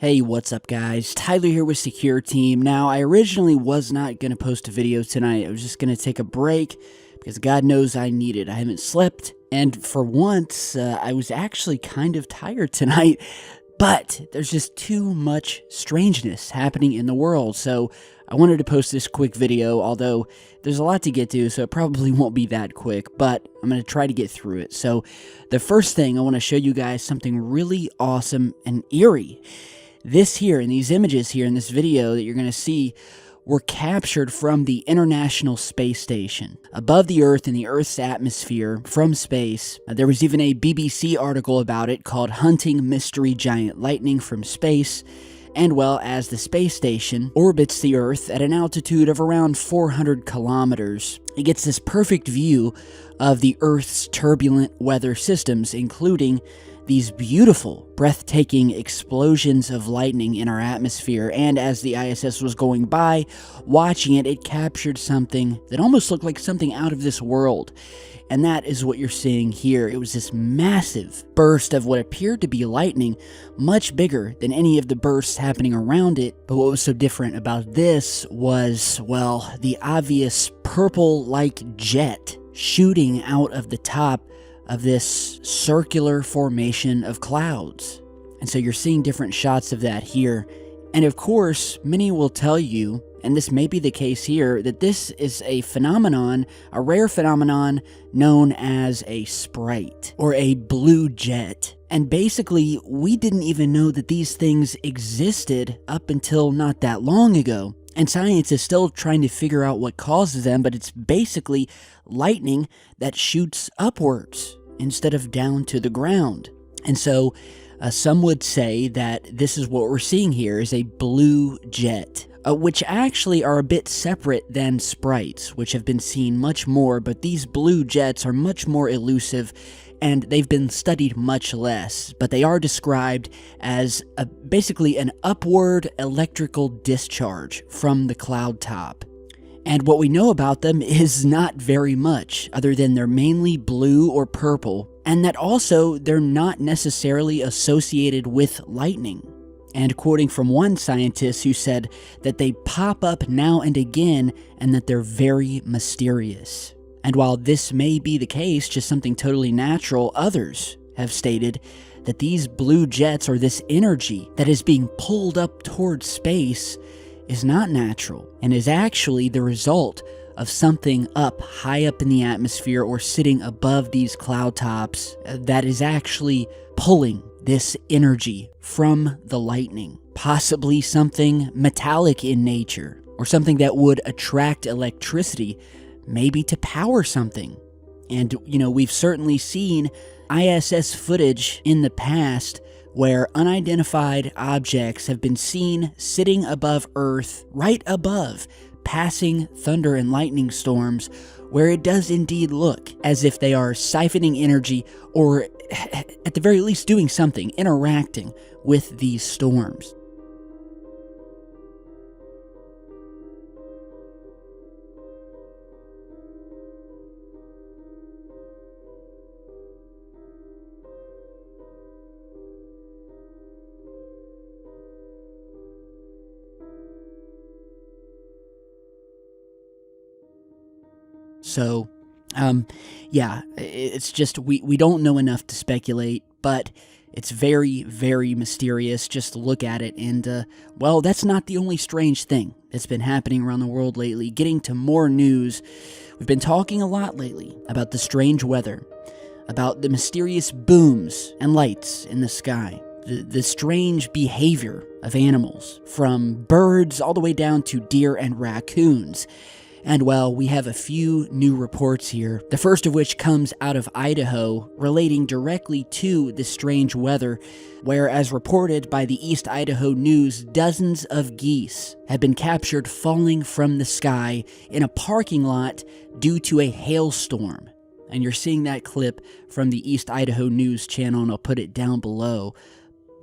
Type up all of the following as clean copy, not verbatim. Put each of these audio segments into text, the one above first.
Hey, what's up guys? Tyler here with Secure Team. Now, I originally was not going to post a video tonight. I was just going to take a break because God knows I need it. I haven't slept, and for once, I was actually kind of tired tonight, but there's just too much strangeness happening in the world, so I wanted to post this quick video, although there's a lot to get to, so it probably won't be that quick, but I'm going to try to get through it. So, the first thing, I want to show you guys something really awesome and eerie. This here, and these images here in this video that you're going to see, were captured from the International Space Station. Above the Earth, in the Earth's atmosphere, from space. There was even a BBC article about it called Hunting Mystery Giant Lightning from Space. And well, as the space station orbits the Earth at an altitude of around 400 kilometers, it gets this perfect view of the Earth's turbulent weather systems, including these beautiful, breathtaking explosions of lightning in our atmosphere. And as the ISS was going by, watching it, it captured something that almost looked like something out of this world. And that is what you're seeing here. It was this massive burst of what appeared to be lightning, much bigger than any of the bursts happening around it. But what was so different about this was, well, the obvious purple-like jet shooting out of the top of this circular formation of clouds. And so you're seeing different shots of that here. And of course, many will tell you, and this may be the case here, that this is a phenomenon, a rare phenomenon known as a sprite, or a blue jet. And basically, we didn't even know that these things existed up until not that long ago. And science is still trying to figure out what causes them, but it's basically lightning that shoots upwards instead of down to the ground. And so some would say that this is what we're seeing here is a blue jet, which actually are a bit separate than sprites, which have been seen much more, but these blue jets are much more elusive and they've been studied much less, but they are described as basically an upward electrical discharge from the cloud top. And what we know about them is not very much, other than they're mainly blue or purple, and that also they're not necessarily associated with lightning. And quoting from one scientist who said that they pop up now and again and that they're very mysterious. And while this may be the case, just something totally natural, others have stated that these blue jets, or this energy that is being pulled up towards space, is not natural and is actually the result of something high up in the atmosphere or sitting above these cloud tops that is actually pulling this energy from the lightning. Possibly something metallic in nature, or something that would attract electricity, maybe to power something. And, we've certainly seen ISS footage in the past where unidentified objects have been seen sitting above Earth, right above, passing thunder and lightning storms, where it does indeed look as if they are siphoning energy, or at the very least doing something, interacting with these storms. So, yeah, it's just, we don't know enough to speculate, but it's very, very mysterious. Just look at it, and, well, that's not the only strange thing that's been happening around the world lately. Getting to more news, we've been talking a lot lately about the strange weather, about the mysterious booms and lights in the sky, the strange behavior of animals, from birds all the way down to deer and raccoons. And well, we have a few new reports here, the first of which comes out of Idaho, relating directly to the strange weather, where, as reported by the East Idaho News, dozens of geese have been captured falling from the sky in a parking lot due to a hailstorm. And you're seeing that clip from the East Idaho News channel, and I'll put it down below.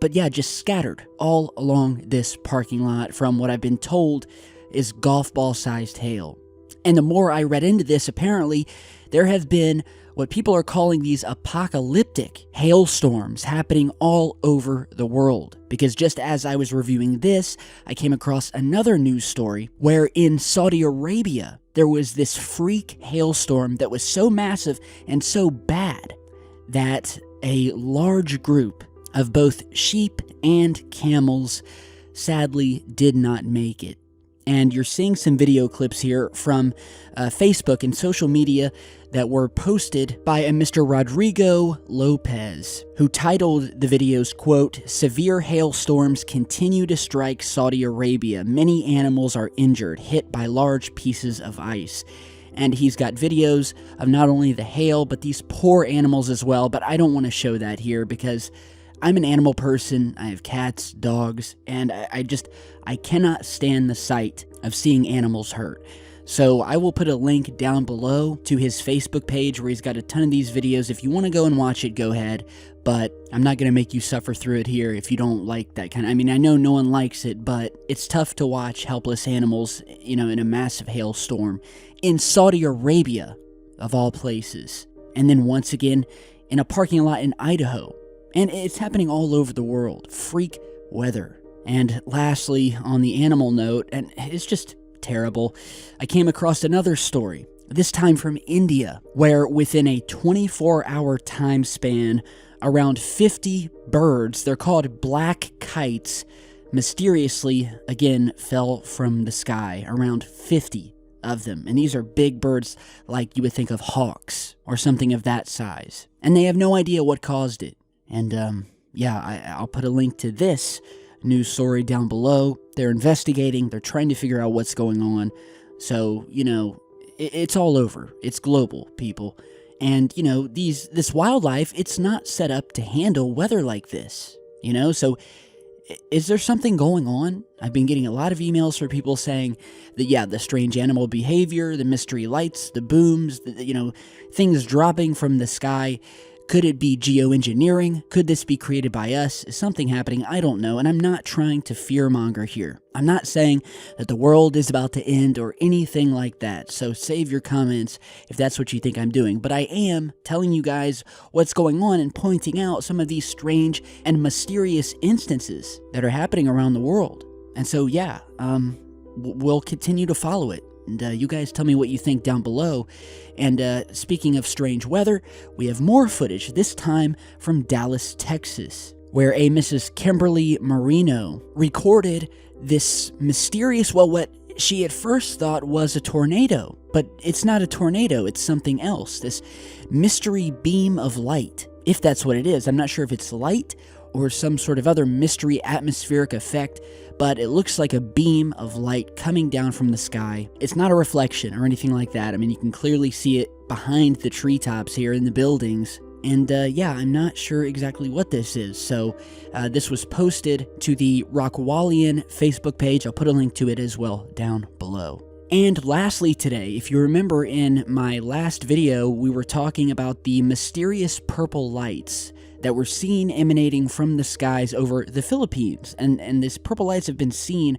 But yeah, just scattered all along this parking lot from what I've been told is golf ball-sized hail. And the more I read into this, apparently, there have been what people are calling these apocalyptic hailstorms happening all over the world. Because just as I was reviewing this, I came across another news story where in Saudi Arabia, there was this freak hailstorm that was so massive and so bad that a large group of both sheep and camels sadly did not make it. And you're seeing some video clips here from Facebook and social media that were posted by a Mr. Rodrigo Lopez, who titled the videos, quote, "Severe hailstorms continue to strike Saudi Arabia. Many animals are injured, hit by large pieces of ice." And he's got videos of not only the hail, but these poor animals as well. But I don't want to show that here because I'm an animal person. I have cats, dogs, and I cannot stand the sight of seeing animals hurt. So I will put a link down below to his Facebook page where he's got a ton of these videos. If you want to go and watch it, go ahead. But I'm not going to make you suffer through it here if you don't like that kind of... I mean, I know no one likes it, but it's tough to watch helpless animals, in a massive hailstorm in Saudi Arabia, of all places. And then once again, in a parking lot in Idaho. And it's happening all over the world. Freak weather. And lastly, on the animal note, and it's just terrible, I came across another story, this time from India, where within a 24-hour time span, around 50 birds, they're called black kites, mysteriously, again, fell from the sky. Around 50 of them. And these are big birds like you would think of hawks or something of that size. And they have no idea what caused it. And, I'll put a link to this news story down below. They're investigating. They're trying to figure out what's going on. So, it's all over. It's global, people. And, this wildlife, it's not set up to handle weather like this, So, is there something going on? I've been getting a lot of emails from people saying that, the strange animal behavior, the mystery lights, the booms, things dropping from the sky. Could it be geoengineering? Could this be created by us? Is something happening? I don't know, and I'm not trying to fearmonger here. I'm not saying that the world is about to end or anything like that, so save your comments if that's what you think I'm doing. But I am telling you guys what's going on and pointing out some of these strange and mysterious instances that are happening around the world. And so, we'll continue to follow it. And you guys tell me what you think down below. And speaking of strange weather, we have more footage, this time from Dallas, Texas, where a Mrs. Kimberly Marino recorded this mysterious, what she at first thought was a tornado. But it's not a tornado, it's something else. This mystery beam of light, if that's what it is. I'm not sure if it's light or some sort of other mystery atmospheric effect, but it looks like a beam of light coming down from the sky. It's not a reflection or anything like that. I mean, you can clearly see it behind the treetops here in the buildings. And I'm not sure exactly what this is. So this was posted to the Rockwallian Facebook page. I'll put a link to it as well down below. And lastly today, if you remember in my last video, we were talking about the mysterious purple lights that were seen emanating from the skies over the Philippines. And these purple lights have been seen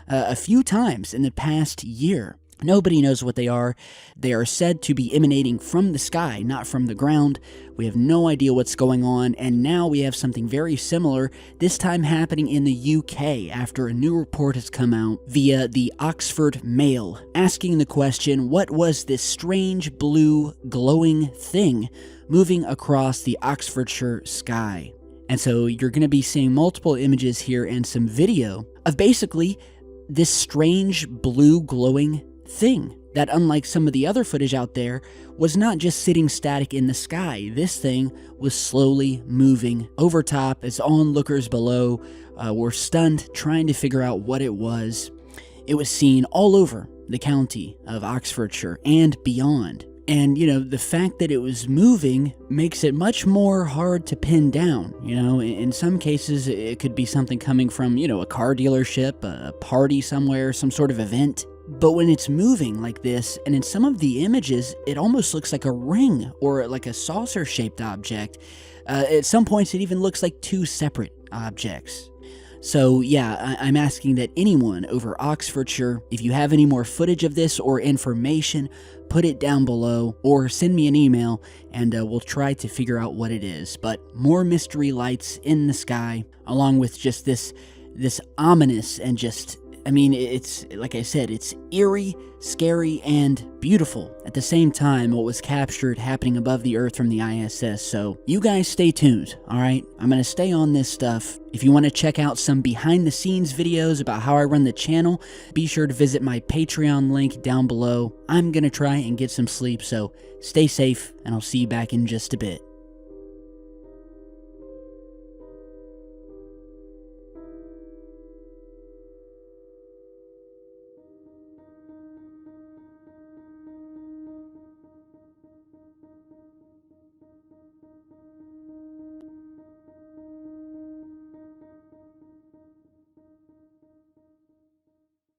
a few times in the past year. Nobody knows what they are. They are said to be emanating from the sky, not from the ground. We have no idea what's going on, and now we have something very similar, this time happening in the UK after a new report has come out via the Oxford Mail, asking the question, what was this strange blue glowing thing moving across the Oxfordshire sky? And so you're going to be seeing multiple images here and some video of basically this strange blue glowing thing that, unlike some of the other footage out there, was not just sitting static in the sky. This thing was slowly moving over top as onlookers below were stunned trying to figure out what it was. It was seen all over the county of Oxfordshire and beyond. And, the fact that it was moving makes it much more hard to pin down. In some cases, it could be something coming from, a car dealership, a party somewhere, some sort of event. But when it's moving like this, and in some of the images, it almost looks like a ring or like a saucer-shaped object. At some points, it even looks like two separate objects. So yeah, I'm asking that anyone over Oxfordshire, if you have any more footage of this or information, put it down below or send me an email and we'll try to figure out what it is. But more mystery lights in the sky, along with just this ominous and just, I mean, it's, like I said, it's eerie, scary, and beautiful at the same time what was captured happening above the Earth from the ISS. So you guys stay tuned, alright? I'm going to stay on this stuff. If you want to check out some behind the scenes videos about how I run the channel, be sure to visit my Patreon link down below. I'm going to try and get some sleep, so stay safe, and I'll see you back in just a bit.